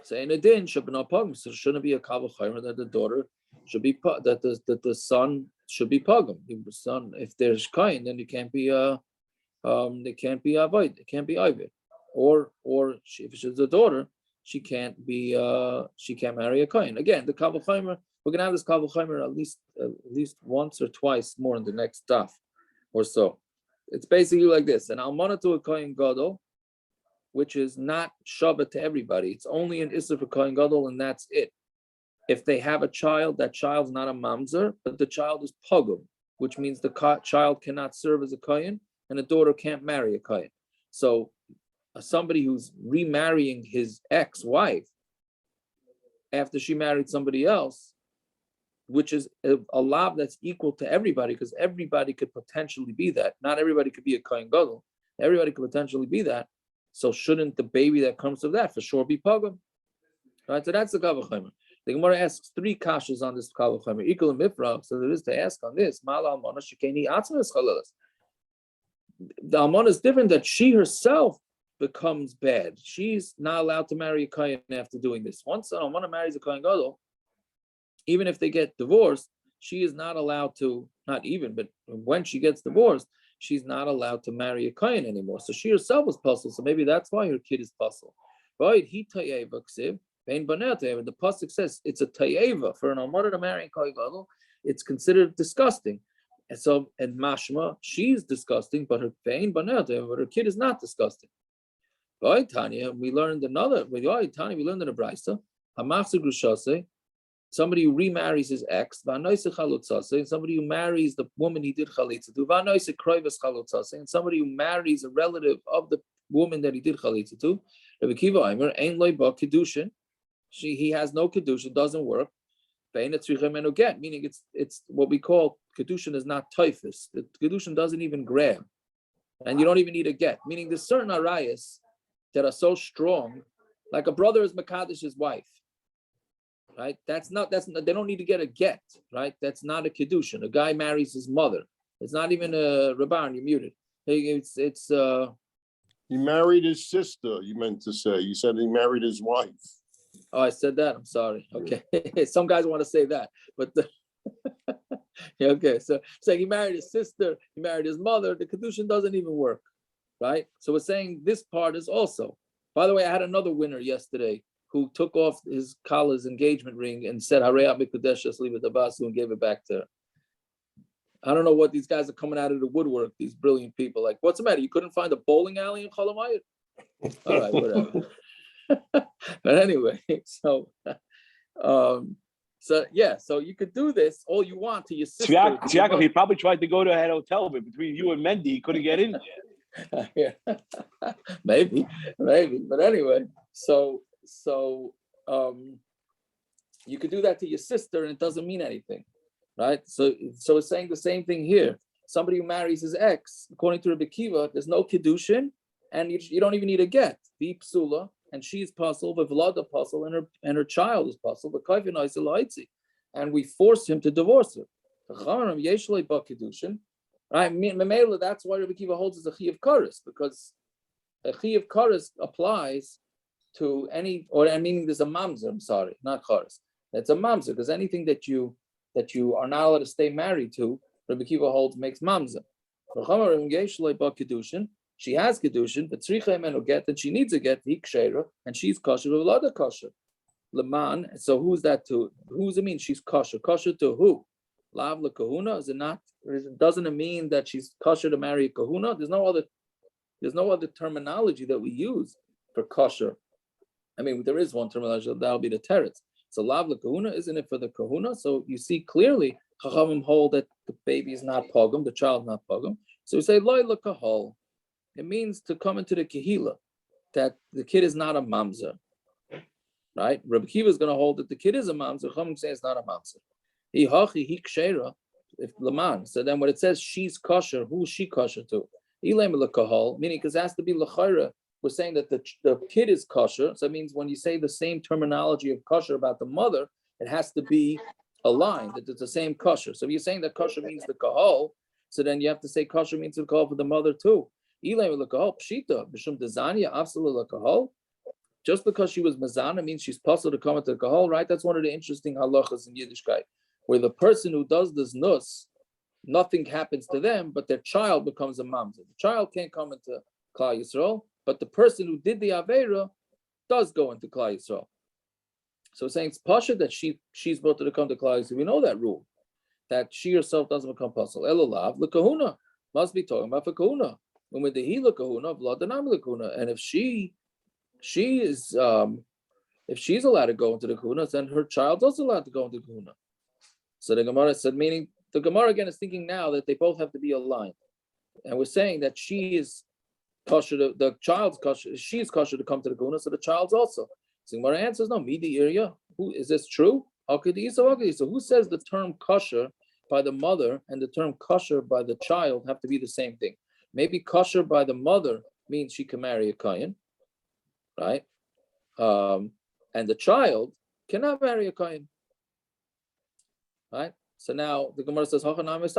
So in a din should be no pogum. So it shouldn't be a kavachaymer that the daughter should be that the son should be pogum. The son, if there's Kohen, then it can't be it can't be avoid, it can't be ived. Or if she's a daughter, she can't marry a Kohen. Again, the kavachaymer, we're gonna have this kavachaymer at least once or twice more in the next stuff or so. It's basically like this: an almana to a Kohen Gadol, which is not Shabbat to everybody. It's only an Issur for Kohen Gadol, and that's it. If they have a child, that child's not a mamzer, but the child is pogum, which means the child cannot serve as a Kohen, and the daughter can't marry a Kohen. So somebody who's remarrying his ex-wife after she married somebody else, which is a lav that's equal to everybody, because everybody could potentially be that. Not everybody could be a Kohen Gadol. Everybody could potentially be that. So shouldn't the baby that comes of that for sure be pogum? Right. So that's the kavachaymer. The Gemara asks 3 kashas on this kal v'chomer. Equal and mifra. So there is to ask on this. Mal almana shekeni atzmas chalalas. The almana is different, that she herself becomes bad. She's not allowed to marry a kohen after doing this. Once an almana marries a kohen gadol, even if they get divorced, she is not allowed to. Not even, but when she gets divorced, she's not allowed to marry a kohen anymore. So she herself was puzzled. So maybe that's why her kid is puzzled. Right? He tayeva ksiv. And the pasuk says it's a tayeva for an almana to marry a kohen gadol. It's considered disgusting, and so and mashma, she's disgusting, but her kid is not disgusting. Tanya, we learned another. Tanya, we learned in a brayso, hamachzer grushase, somebody who remarries his ex, v'anoise chalutzase, somebody who marries the woman he did chalitza to, v'anoise kroivas chalutzase, and somebody who marries a relative of the woman that he did chalitza to. Rabbi Akiva Aimer, ein loy ba kedushin. He has no kedushin, doesn't work. Meaning it's what we call kedushin is not typhus. The kedushin doesn't even grab, and you don't even need a get. Meaning there's certain arayas that are so strong, like a brother is makadish's wife, right? That's not. They don't need to get a get, right? That's not a kedushin. A guy marries his mother. It's not even a rabban. You're muted. It's. He married his sister. You meant to say. You said he married his wife. Oh, I said that. I'm sorry. Okay. Some guys want to say that, but okay. So he married his sister, he married his mother. The kedushin doesn't even work, right? So we're saying this part is also. By the way, I had another winner yesterday who took off his Kala's engagement ring and said "Harei mikudesh leave it abasu" and gave it back to her. I don't know what these guys are coming out of the woodwork. These brilliant people. Like, what's the matter? You couldn't find a bowling alley in Cholamayit? All right, whatever. But anyway, so you could do this all you want to your sister. Tzviakov, he probably tried to go to a hotel, but between you and Mendy, he couldn't get in there. Yeah. maybe, but anyway, so you could do that to your sister, and it doesn't mean anything, right? So it's saying the same thing here. Somebody who marries his ex, according to Rabbi Akiva, there's no kedushin, and you don't even need a get. The psula. And she's puzzled, but Vlada puzzled, and her child is puzzled, but and we forced him to divorce her. Right? That's why Rabbi Akiva holds as a chiyuv kares, because a chiyuv kares applies to any, meaning there's a mamzer. I'm sorry, not kares. That's a mamzer, because anything that you are not allowed to stay married to, Rabbi Akiva holds makes mamzer. She has kedushin, but tzricha imenu get, and she needs a get, and she's kosher with a lot of kosher. Leman. So who's that to? Who's it mean? She's kosher. Kosher to who? Lav la kahuna. Is it not? Doesn't it mean that she's kosher to marry a kahuna? There's no other terminology that we use for kosher. I mean, there is one terminology that'll be the teretz. So lav la kahuna, isn't it for the kahuna? So you see clearly, Chachamim hold that the baby is not pogum, the child is not pogum. So we say loy la kahol. It means to come into the kehila, that the kid is not a mamzer, right? Rabbi Akiva is going to hold that the kid is a mamzer. Chachamim say it's not a mamzer. If Laman. So then when it says she's kosher, who is she kosher to? Meaning because it has to be l'chayra. We're saying that the kid is kosher. So it means when you say the same terminology of kosher about the mother, it has to be aligned, that it's the same kosher. So if you're saying that kosher means the kahal, so then you have to say kosher means the kahal for the mother too. Just because she was mazana means she's possible to come into the kahal, right? That's one of the interesting halachas in Yiddishkeit, where the person who does this nus, nothing happens to them, but their child becomes a mamzer. The child can't come into Klal Yisrael, but the person who did the aveira does go into Klal Yisrael. So saying it's pasha that she's brought to come to Klal Yisrael. We know that rule, that she herself doesn't become possible. Elulav the kahuna must be talking about for kahuna. And with the hila kahuna, vladanam kahuna, and if she is if she's allowed to go into the kahuna, then her child's also allowed to go into the kahuna. So the Gemara said, meaning the Gemara again is thinking now that they both have to be aligned, and we're saying that she is kosher, the child's kosher, she's kosher to come to the kahuna, so the child's also. So the Gemara answers, no, midi area. Who is this true? So who says the term kosher by the mother and the term kosher by the child have to be the same thing? Maybe kosher by the mother means she can marry a kohen, right? And the child cannot marry a kohen. Right? So now the Gemara says, yes,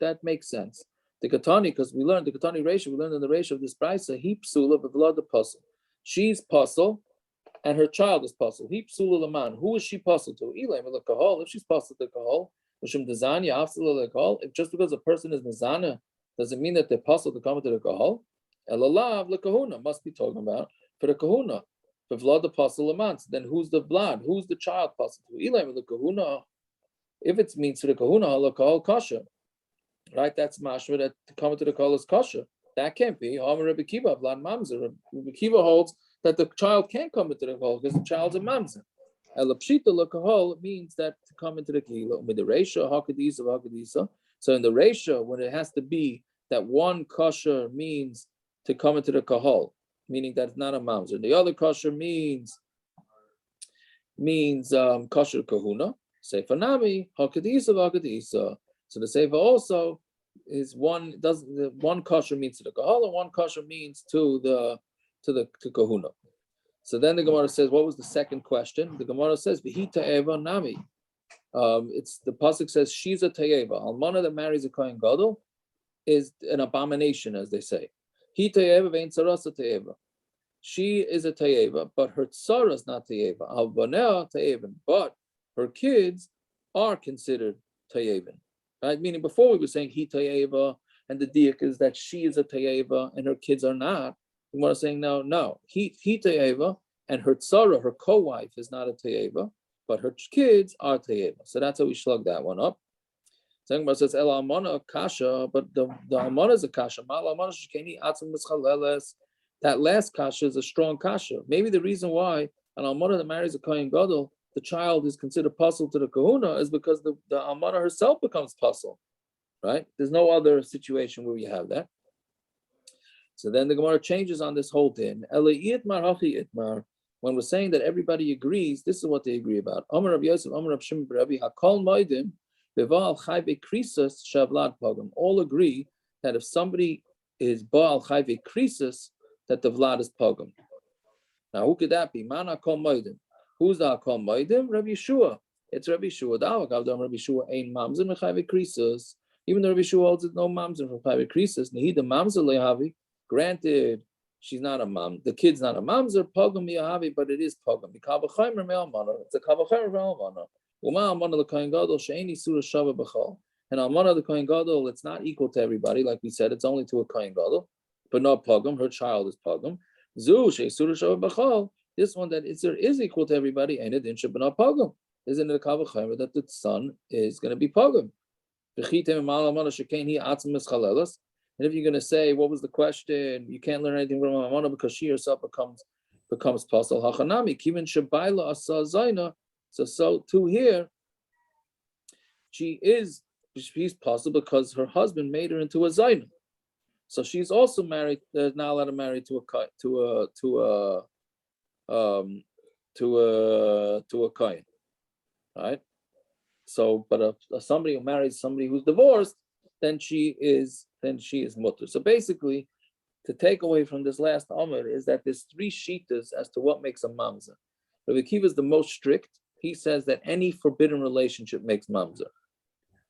that makes sense. The Katani, because we learned the Katani ratio, we learned in the ratio of this brisa, he psula b'vlad the puzzle. She's puzzle, and her child is puzzle. He psula laman. Who is she puzzle to? Ilay melakahol. If she's puzzle to kahol, mishum dezanya afsula lekahol. If just because a person is mezana, does it mean that they're puzzle to come to the kahol? Elalav lekahuna must be talking about for the kahuna. For vlad the puzzle laman. Then who's the vlad? Who's the child puzzle to? Ilay melakahuna. If it means to the kahuna, halakahol kosher. Right, that's mashma that to come to the kahol is kosher. That can't be. Rabbi Akiva, vlad mamzer. Rabbi Akiva holds that the child can't come into the kahol because the child's a mamzer. Elapshita lakahol means that to come into the kahila with the ratio hakadisa. So in the ratio, when it has to be that one kosher means to come into the kahol, meaning that it's not a mamzer. The other kosher means kosher kahuna. Seifa nami hakadisa. So the seifa also is one kosher means to the kahal and one kosher means to kahuna. So then the Gemara says, what was the second question? The Gemara says, "V'hi ta'eva nami." It's the pasuk says she's a ta'eva. Almana that marries a kohen gadol is an abomination, as they say. Hi ta'eva ve'in tzarasa ta'eva. She is a ta'eva, but her tzara is not ta'eva. Al banea ta'evan, but her kids are considered ta'evan. Right? Meaning before we were saying he ta'eva, and the diak is that she is a ta'eva and her kids are not. We are saying no. He ta'eva and her tzara, her co-wife, is not a ta'eva, but her kids are ta'eva. So that's how we slug that one up. So Gemara says el almana kasha, but the almana is a kasha. That last kasha is a strong kasha. Maybe the reason why an almana that marries a kohen gadol, the child is considered puzzle to the kahuna is because the almana herself becomes puzzle, right? There's no other situation where you have that. So then the Gemara changes on this whole thing. When we're saying that everybody agrees, this is what they agree about. Amar Rabbi Yosef, Amar Rabbi Shimon Rabbi Hakol Moedim Beval Chayve Krisus Shavlad Pogam. All agree that if somebody is Baal Chayve Krisus, that the Vlad is Pogam. Now who could that be? Man Hakol Moedim. Who's the Hakol Moedim? Rabbi Yeshua. It's Rabbi Yeshua. Rabbi Yeshua ain't mamzer mechayve krisus. Even though Rabbi Yeshua holds it no mamzer from chayve krisus, nehida mamzer lehavi. Granted, she's not a mam. The kid's not a mamzer pogam yahavi, but it is pogam. It's a kavachaymer me'almana. Uma almana l'kohen gadol she'eni surah shava b'chol. And almana the kohen gadol, it's not equal to everybody. Like we said, it's only to a kohen gadol, but not pogam. Her child is pogam. Zu she'e surah shava b'chol. This one that is equal to everybody, and it should be not pogam. Isn't it a kavachaymer that the son is going to be pogam? And if you're going to say, what was the question? You can't learn anything from Mamana because she herself becomes pasal hachanami. Kivin shabayla asa zayna. So too here, she's pasal because her husband made her into a zayna. So she's also married. Not allowed to marry to a kohen, right? So, but somebody who marries somebody who's divorced, then she is mutter. So basically, to take away from this last Amr is that there's three shitas as to what makes a mamzer. Rabbi Akiva is the most strict. He says that any forbidden relationship makes mamzer.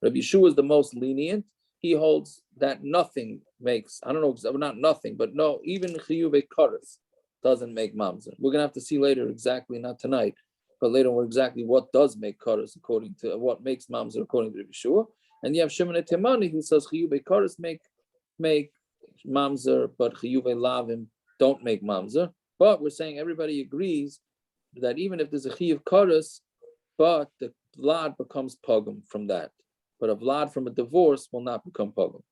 Rabbi Yeshua is the most lenient. He holds that nothing makes, I don't know, not nothing, but no, even chiyuvei kares doesn't make mamzer. We're going to have to see later exactly, not tonight, but later on exactly what does make kares according to, what makes mamzer according to Rabbi Yeshua. And you have Shimon Temani who says chiyuvei kares make mamzer, but chiyuvei lavim don't make mamzer. But we're saying everybody agrees that even if there's a chiyuv kares, but the vlad becomes pogam from that. But a vlad from a divorce will not become pogam.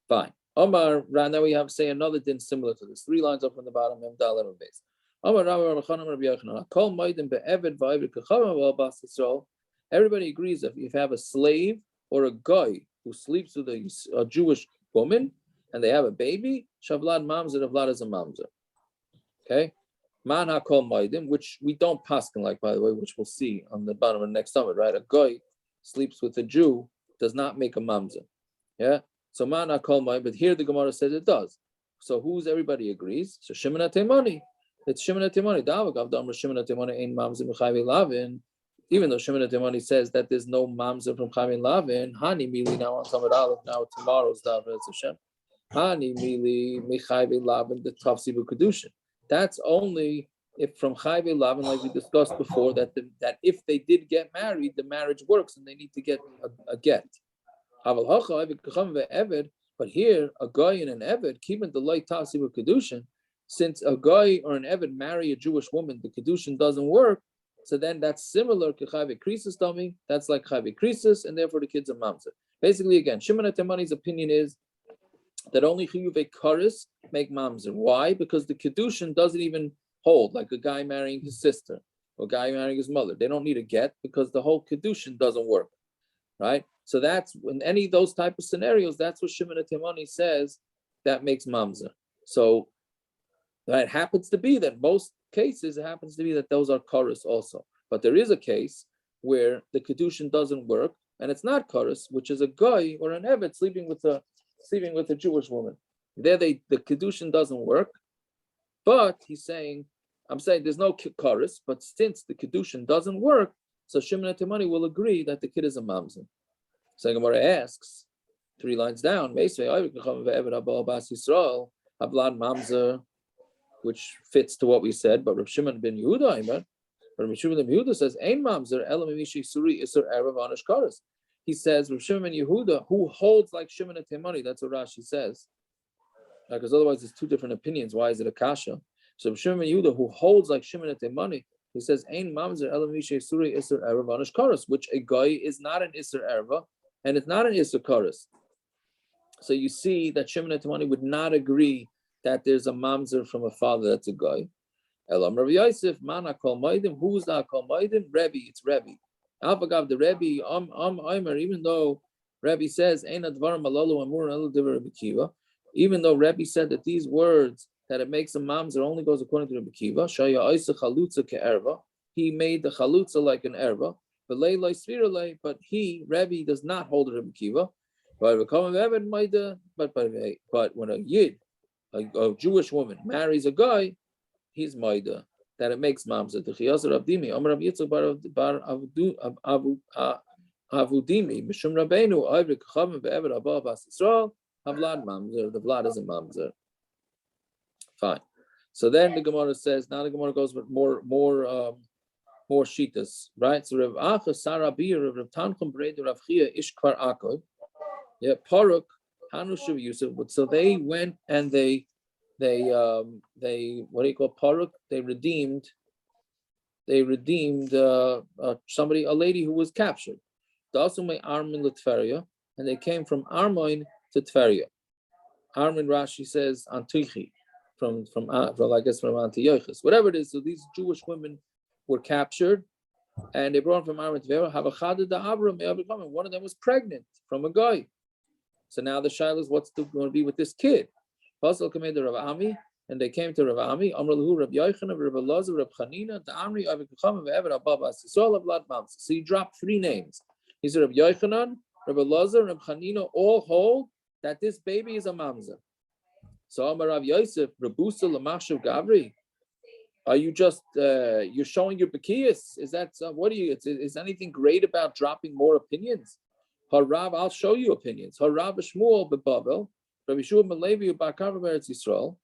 Fine. Omar, now we have say another din similar to this. 3 lines up from the bottom. Base. Everybody agrees that if you have a slave or a guy who sleeps with a Jewish woman and they have a baby, shavlad mamzer, the vlad is a mamzer. Okay? Man hakol maidim, which we don't paskin like, by the way, which we'll see on the bottom of the next summit, right? A guy sleeps with a Jew does not make a mamzer. Yeah? So man hakol maidim, but here the Gemara says it does. So everybody agrees? So Shimon Temani, It's Shimon HaTimoni. Davagav Damar Shimon HaTimoni ain't mamzer b'chayvei lavin. Even though Shimon HaTimoni says that there's no mamzer from chayvei lavin, Hani Mili now on Tamar Aleph, now tomorrow's Davar Hashem. Hani Mili Michayvei lavin the Tafsi B'Kedushin. That's only if from chayvei lavin, like we discussed before, that if they did get married, the marriage works and they need to get a get. But here, a guy and an eved, keeping the light Tafsi B'Kedushin. Since a guy or an eved marry a Jewish woman, the kedushin doesn't work. So then that's similar to chiyuvei krisis dummy. That's like chiyuvei krisis, and therefore the kid's a mamzer. Basically, again, Shimon HaTimoni's opinion is that only chiyuvei karis make mamzer. Why? Because the kedushin doesn't even hold. Like a guy marrying his sister or a guy marrying his mother, they don't need a get because the whole kedushin doesn't work, right? So that's in any of those type of scenarios. That's what Shimon HaTimoni says that makes mamzer. So. It happens to be that most cases, it happens to be that those are chorus also. But there is a case where the kedushin doesn't work, and it's not chorus, which is a guy or an eved sleeping with a Jewish woman. There, the kedushin doesn't work, but I'm saying there's no chorus, but since the kedushin doesn't work, so Shimon HaTimoni will agree that the kid is a mamzer. So Gemara asks, 3 lines down, mamzer, which fits to what we said, but Rav Shimon ben Yehuda, Rav Shimon ben Yehuda says, "Ein mamzer elam mishi suri iser erev anish kares." He says, Rav Shimon ben Yehuda, who holds like Shimon HaTimoni, that's what Rashi says, because otherwise there's 2 different opinions. Why is it a kasha? So Rav Shimon ben Yehuda, who holds like Shimon HaTimoni, he says, "Ein mamzer elam mishi suri iser erev anish kares," which a guy is not an iser erva, and it's not an iser kares. So you see that Shimon HaTimoni would not agree that there's a mamzer from a father that's a guy. Elam Rabbi Yosef, man akol maidim. Who's the akol maidim? Rebbe, it's Rebbe. Alpagav the Rebbe, Omer, even though Rebbe says, Ein advar malalu amur elu divrei Rabbi Akiva, even though Rebbe said that these words, that it makes a mamzer only goes according to Rabbi Akiva, Shaya Oisa chalutza ke'erva, he made the chalutza like an erva, but he, Rebbe, does not hold Rabbi Akiva. But when a yid, a Jewish woman marries a guy, he's maida that it makes mamzer. The chiyasar avdimi, Amar Rav Yitzchak bar avudimi, Mishum Rabbeinu, Ivrik Chachamim ve'ever abba bas Yisrael, havlad mamzer. The vlad is a mamzer. Fine. So then the Gemara says. Now the Gemara goes with more shitas, right? So Rav Acha Sarabir, Rav Tanchum Breid, Rav Chia Ishkvar Akod, yeah, Paruk. So they went and they what do you call paruk? They redeemed somebody, a lady who was captured. And they came from Armoin to Tveria. Armoin, Rashi says Antichi, from I guess from Antiochus, whatever it is. So these Jewish women were captured, and they brought them from Armoin to Tveria. One of them was pregnant from a guy. So now the shaila is what's going to be with this kid. Pasal came to Rav Ami, and they came to Rav Ami. Amr lahu Rav Yochanan, Rav Elazar, Rav Chanina, the Amri, Avik Chachamim, ve'ever abba bas Yisrael avlad mamzer. So you drop 3 names. He said Rav Yochanan, Rav Elazar, Rav Chanina all hold that this baby is a mamzer. So Amar Rav Yosef, Rabusa Lamashav Gavri. Are you just you're showing your bekiyas? Is that what are you? Is anything great about dropping more opinions? Harav, I'll show you opinions. Harav Shmuel beBavel, Rabbi Shmuel ben Levi uBarkav Eretz Yisrael,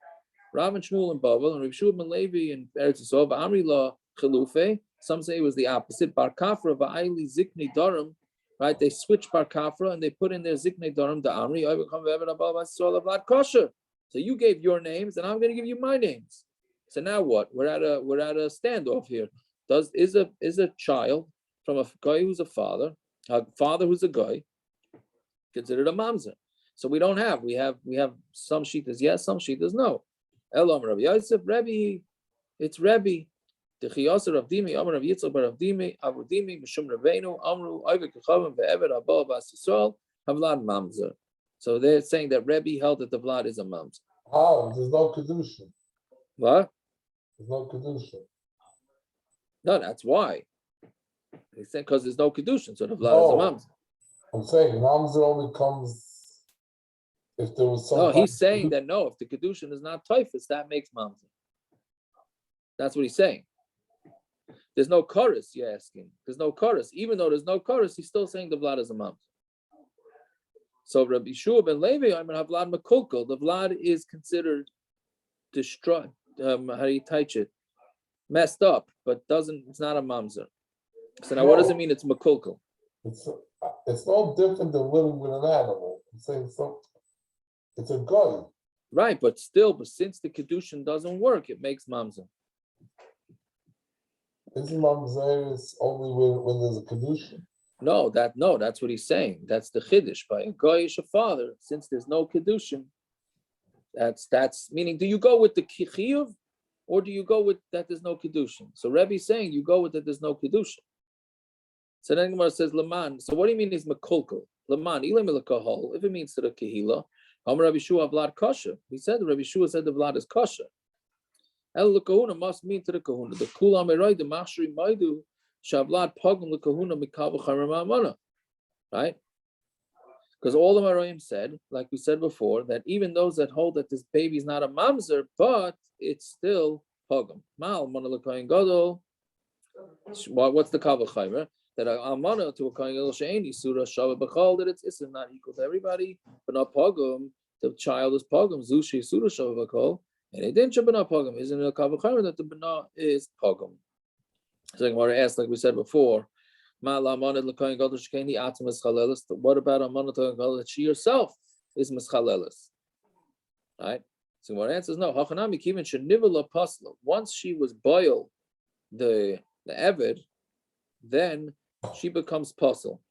Rav and Shmuel in Bavel, and Rabbi Shmuel ben Levi in Eretz Yisrael. V'Amri la Chilufei. Some say it was the opposite. Bar Kafra v'Aili Ziknei Darim. Right? They switched Bar Kafra and they put in their Ziknei Darim. The Amri Oivekam ve'Ever Abal Yisrael avlad kosher. So you gave your names, and I'm going to give you my names. So now what? We're at a standoff here. Is a child from a guy who's a father who's a guy, considered a mamzer? So we have some shitas yes, some shitas no. Elam Rabbi Yosef, Rebbe, it's Rebbe. The chiyasar of Dimi, Amar Rav Yitzchak bar Rav Dimi, Avudimi, Mishum Rabbeinu, Amru, Ivik Chachamim, ve'ever abba bas Yisrael, havlad mamzer. So they're saying that Rebbe held that the vlad is a mamzer. How? There's no kedusha. What? There's no kedusha. No, that's why. They say because there's no kedushin, so the vlad is a mamzer. I'm saying mamzer only comes if there was some. No, he's saying that no, if the kedushin is not typhus, that makes mamzer. That's what he's saying. There's no chorus, you're asking. There's no chorus. Even though there's no chorus, he's still saying the vlad is a mamzer. So Rabbi Yeshua ben Levi, I mean, vlad mekulkel. The vlad is considered destroyed. How do you teach it? Messed up, but it's not a mamzer. So now, what does it mean? It's mekulkel. It's no different than living with an animal. It's a guy. Right, but since the kedushin doesn't work, it makes mamzer. Isn't mamzer only when there's a kedushin? No, that's what he's saying. That's the chiddush. By a goyish father, since there's no kedushin, that's meaning. Do you go with the chiyuvei, or do you go with that there's no kedushin? So Rebbe's saying you go with that there's no kedushin. So then Gemara says laman. So what do you mean is mekulkel? Laman ilam ilakahol. If it means to the kehila, Amar Rabbi Yeshua vlad kosher. He said Rabbi Yeshua said the vlad is kosher. El lekahuna must mean to the kahuna. The kula meroy the mashri maidu shavlad pogum lekahuna mikavah charamamana. Right? Because all the Maroim said, like we said before, that even those that hold that this baby is not a mamzer, but it's still pogum. Mal mana lekayin gadol. What's the kavah chayra? That almana to a kayin gadol she'eni surah shava b'chol, that it's not equal to everybody, but not pogum. The child is pogum. Zushi surah shava b'chol. And it didn't be not pogum. Isn't it a kavachayim that the bana is pogum? So I want to ask, like we said before, what about Amana that she herself is mischalelis? Right? So what answers no. Once she was boiled, the eved, then she becomes puzzle.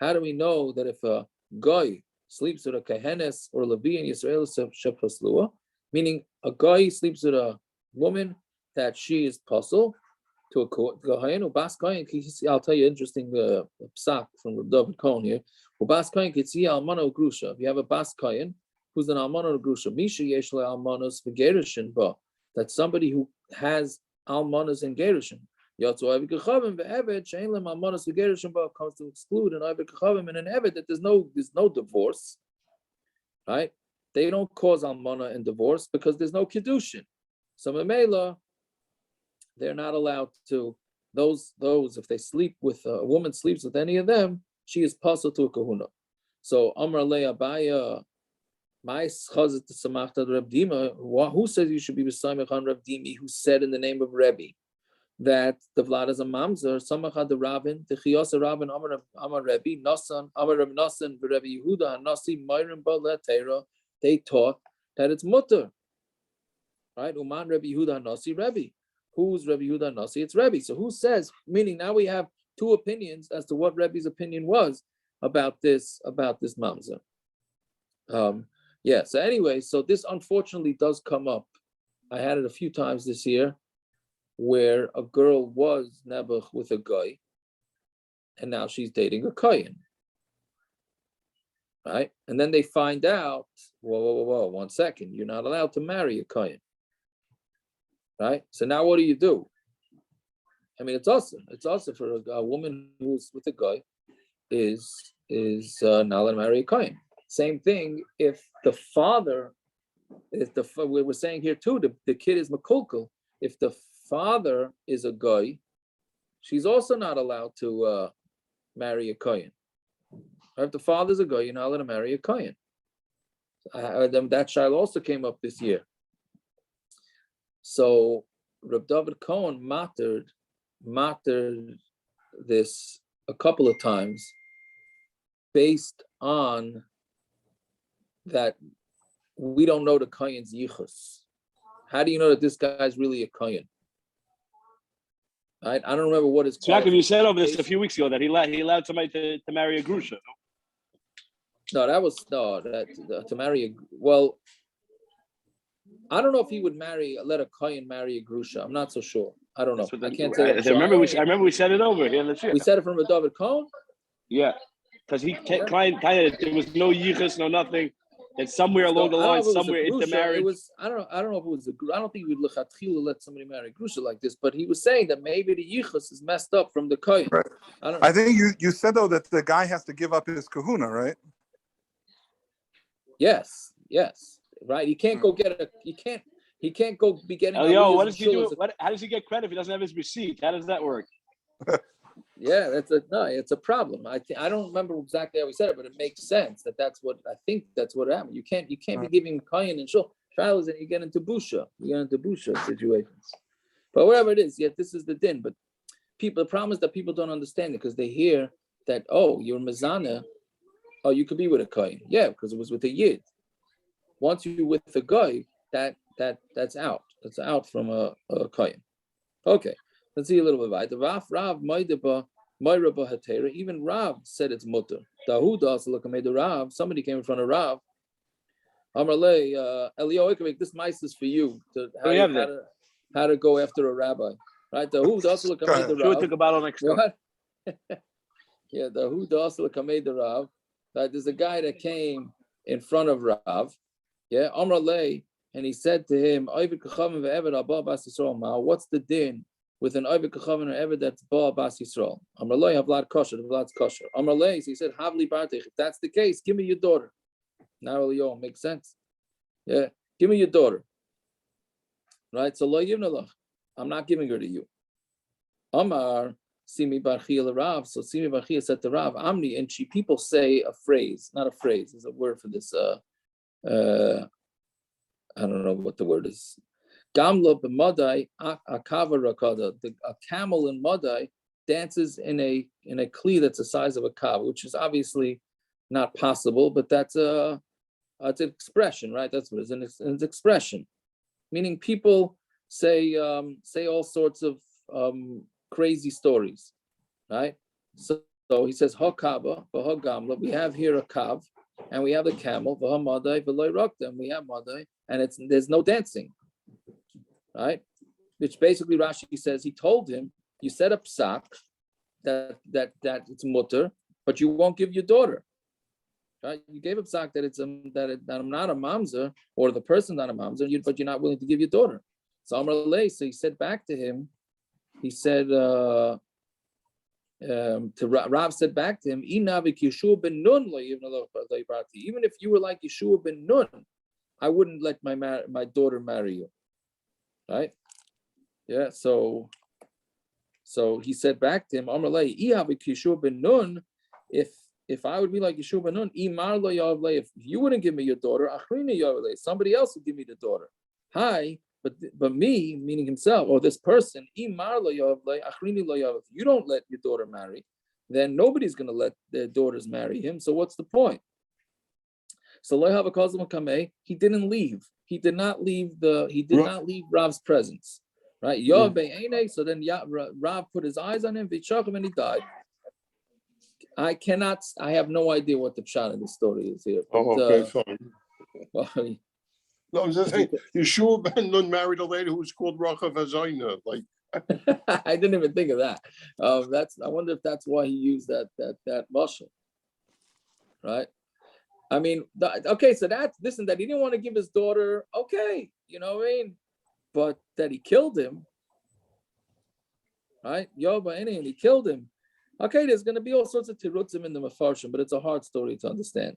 How do we know that if a guy sleeps with a kahenes or levi in Yisrael shepaslua, meaning a guy sleeps with a woman that she is puzzle to a kohen or bas kohen? I'll tell you interesting psak from David Cohen here. Bas kohen kitzi almana grusha. If you have a bas kohen who's an almana grusha, misha yesh le almanos v'gerushin ba. That's somebody who has almanas and gerushin. Comes to exclude an Oived Kachavim and an Eved that there's no divorce, right? They don't cause almana and divorce because there's no kedushin. So Mamela, they're not allowed to. Those if they sleep with a woman sleeps with any of them, she is puzzled to a kahuna. So Amar Le Abaya, my chazit to Samachta Reb Dima. Who says you should be b'saymech on Reb Dimi? Who said in the name of Rebbe that the vlad is a mamzer? Samachad the Rabin, the Chiyasa Rabin, Amar Rebbe, Nasan, Amar Reb Nasan, Rebbe Yehuda, and Nasi, Myrim Balatera, they taught that it's mutter. Right? Uman Rebbe Yehuda, Nasi, Rebbe. Who's Rebbe Yehuda, Nasi? It's Rebbe. So who says, meaning now we have two opinions as to what Rebbe's opinion was about this mamzer. So anyway, so this unfortunately does come up. I had it a few times this year, where a girl was nebuch with a guy, and now she's dating a kohen, right? And then they find out, whoa, 1 second, you're not allowed to marry a kohen, right? So now what do? I mean, it's awesome. It's awesome for a woman who's with a guy is not allowed to marry a kohen. Same thing if the father, we're saying here too, the kid is mekulkel. If the father is a guy, she's also not allowed to marry a kohen. If the father's a guy, you're not allowed to marry a kohen. That child also came up this year. So Reb David Cohen mattered this a couple of times based on that we don't know the kohen's yichus. How do you know that this guy is really a kohen? I don't remember what his. Jacob, you said over this a few weeks ago that he allowed somebody to marry a grusha. No, to marry a. Well, I don't know if he would let a kohen marry a grusha. I'm not so sure. I don't know. I can't say. I remember we said it over here. We said it from a David Cohen. Yeah, because he kind of there was no yichus, no nothing. And somewhere along the line, somewhere into marriage. I don't know if it was I don't think he would let somebody marry a grusha like this, but he was saying that maybe the yichus is messed up from the kohen. Right. I think you said though that the guy has to give up his kahuna, right? Yes, right. He can't go get a. He can't go be getting. Elio, what does he do? How does he get credit if he doesn't have his receipt? How does that work? Yeah, it's a problem. I don't remember exactly how we said it, but it makes sense that's what I think. That's what happened. You can't be giving kayin and shul trials, and you get into busha. You get into busha situations. But whatever it is, yet this is the din. But the problem is that people don't understand it because they hear that, oh, you're mezana, oh, you could be with a kayin. Yeah, because it was with a yid. Once you're with a guy, that's out. That's out from a kayin. Okay, let's see a little bit about it. Rav even Rav said it's mutter. Rav. Somebody came in front of Rav. Amarle, Elio, this mice is for you. How to go after a rabbi, right? The who also look at the Rav. Sure, took a bottle next door. Yeah, the who also look at the Rav. Right, there's a guy that came in front of Rav. Yeah, Amarle, and he said to him, what's the din with an Oivik Kachavim or Eved that's Ba Bas Yisrael? Amarle, Havlad kosher, Havlad's kosher. Amarle, so he said, Havli Bartech, if that's the case, give me your daughter. Now, Elio, makes sense. Yeah, give me your daughter. Right, so Lo Yivnalach, I'm not giving her to you. Amar, Simi Barchia Rav, so Simi Barchia said to Rav, Amni, and people say a phrase, not a phrase, there's a word for this, I don't know what the word is. Gamla b'madai akava rakada. A camel in madai dances in a kli that's the size of a cow, which is obviously not possible, but that's it's an expression, right? That's what it is. And it's expression, meaning people say all sorts of crazy stories, right? So he says hakava v'hagamla. We have here a kav, and we have the camel v'hamadai v'loy rakda. We have madai, and there's no dancing, right? Which basically Rashi says he told him, you set up psak that it's mutter, but you won't give your daughter, right? You gave up psak that that I'm not a mamzer, or the person's not a mamzer, but you're not willing to give your daughter. So Amar Lei, so he said back to him, he said to Rav said back to him, even if you were like Yeshua ben Nun, I wouldn't let my daughter marry you, right? Yeah. So he said back to him, if I would be like Yeshua ben Nun, if you wouldn't give me your daughter, somebody else would give me the daughter. Hi, but me, meaning himself, or this person, if you don't let your daughter marry, then nobody's going to let their daughters marry him. So what's the point? So he didn't leave. He did not leave Rav's presence. Right? So then Rav put his eyes on him, and he died. I have no idea what the pshat of the story is here. But, okay, fine. Well, no, I'm just saying, Yeshua ben Nun married a lady who was called Rachav Azayna. Like, I didn't even think of that. I wonder if that's why he used that mashal. Right? I mean, okay, so that he didn't want to give his daughter, okay, you know what I mean? But that he killed him, right? And he killed him. Okay, there's going to be all sorts of tirutzim in the Mefarshim, but it's a hard story to understand.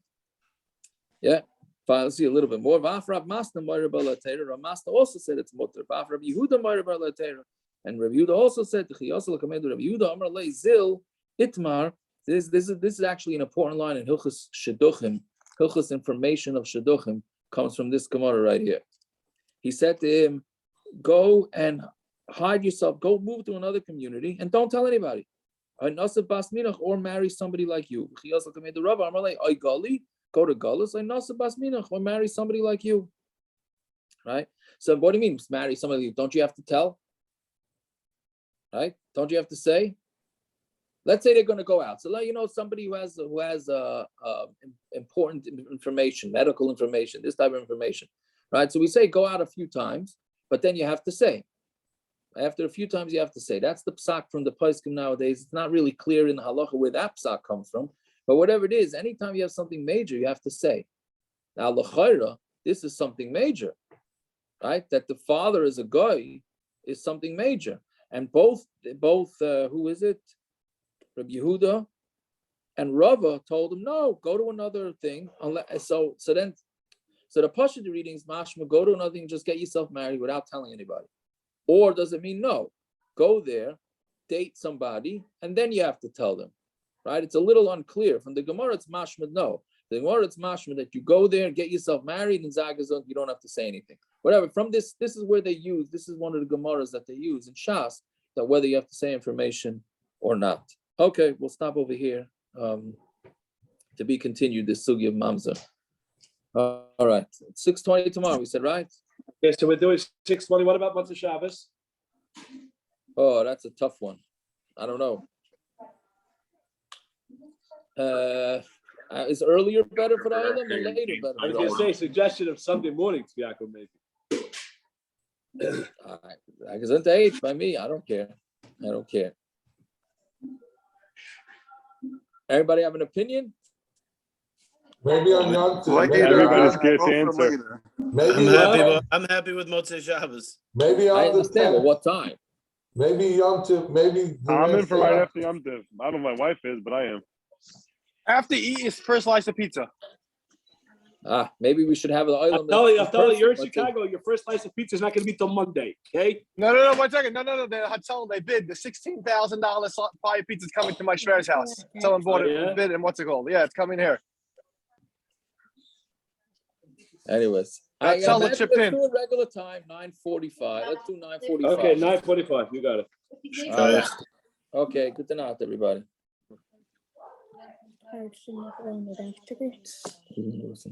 Yeah, fine, let's see a little bit more. Rav Masna also said it's mutter. Rav Yehuda and Rav Yehuda also said, Rav Yehuda Amar Le Zil Itmar. This is actually an important line in Hilchos Shidduchim. Hilchos information of Shidduchim comes from this Gemara right here. He said to him, go and hide yourself, go move to another community and don't tell anybody. Or marry somebody like you. Go to Galus, or marry somebody like you. Right? So what do you mean, marry somebody? Don't you have to tell? Right? Don't you have to say? Let's say they're going to go out. So somebody who has important information, medical information, this type of information, right? So we say go out a few times, but then you have to say. After a few times, you have to say. That's the psak from the poskim nowadays. It's not really clear in the halacha where that psak comes from, but whatever it is, anytime you have something major, you have to say. Now, l'chayra, this is something major, right? That the father is a guy is something major, and both who is it? Rabbi Yehuda and Rava told him, no, go to another thing. So then So the Pasha reading is mashma, go to another thing, just get yourself married without telling anybody. Or does it mean no? Go there, date somebody, and then you have to tell them, right? It's a little unclear. From the Gemara, it's mashma, no. The Gemara, it's mashma that you go there and get yourself married, and Zagazon, you don't have to say anything. Whatever. From this is where they use, this is one of the Gemaras that they use in Shas, that whether you have to say information or not. Okay, we'll stop over here. To be continued, this sugi of mamzer. All right, 6:20 tomorrow. We said, right? Okay, so we're doing 6:20. What about Motzei Shabbos? Oh, that's a tough one. I don't know. Is earlier better for the Olam or later better? I was going to say suggestion of Sunday morning to Yaakov maybe. I guess it's 8 by me. I don't care. Everybody have an opinion? Maybe I'm young too. Everybody's scared to answer. Maybe I'm happy with Motzei Shabbos. maybe I on the understand, but 10th. what time? Maybe young too. Maybe the I'm in next for day right after. after Yom Tov. I don't know if my wife is, but I am. After you eat his first slice of pizza. Maybe we should have the I'm oil. telling you, you're in Chicago. Your first slice of pizza is not going to be till Monday, okay? No, 1 second. No. I'm telling they bid. The $16,000 pie of pizza is coming to my Shredder's house. Someone bought it, yeah? bid, and what's it called? Yeah, it's coming here. Anyways, Let's chip in. do a regular time, 9:45. Let's do 9:45. Okay, 9:45. You got it. All right. Okay, good to know, everybody.